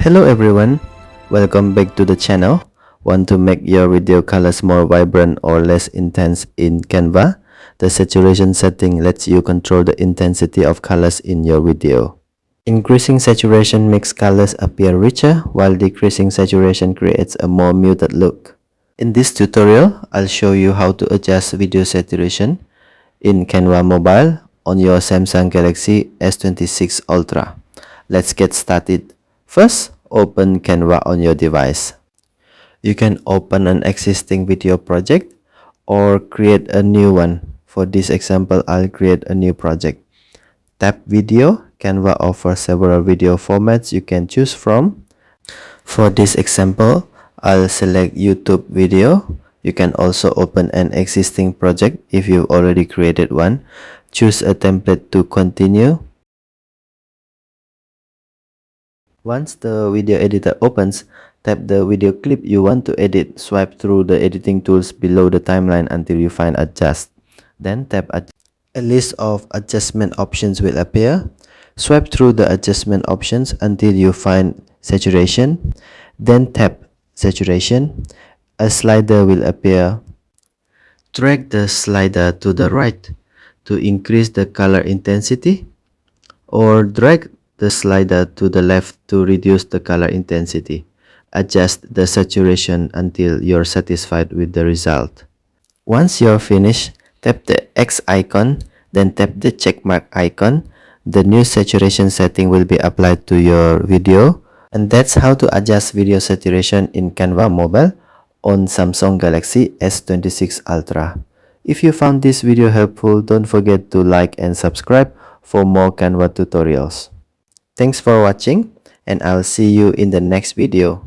Hello everyone, welcome back to the channel. Want to make your video colors more vibrant or less intense in Canva? The saturation setting lets you control the intensity of colors in your video. Increasing saturation makes colors appear richer, while decreasing saturation creates a more muted look. In this tutorial, I'll show you how to adjust video saturation in Canva Mobile on your Samsung Galaxy S26 Ultra. Let's get started. First, open Canva on your device. You can open an existing video project or create a new one. For this example, I'll create a new project. Tap Video. Canva offers several video formats you can choose from. For this example, I'll select YouTube video. You can also open an existing project if you've already created one. Choose a template to continue. Once the video editor opens, tap the video clip you want to edit. Swipe through the editing tools below the timeline until you find Adjust. Then tap Adjust. A list of adjustment options will appear. Swipe through the adjustment options until you find Saturation. Then tap Saturation. A slider will appear. Drag the slider to the right to increase the color intensity, or drag the slider to the left to reduce the color intensity. Adjust the saturation until you're satisfied with the result. Once you're finished, tap the X icon, then tap the checkmark icon. The new saturation setting will be applied to your video. And that's how to adjust video saturation in Canva Mobile on Samsung Galaxy S26 Ultra. If you found this video helpful, don't forget to like and subscribe for more Canva tutorials. Thanks for watching, and I'll see you in the next video.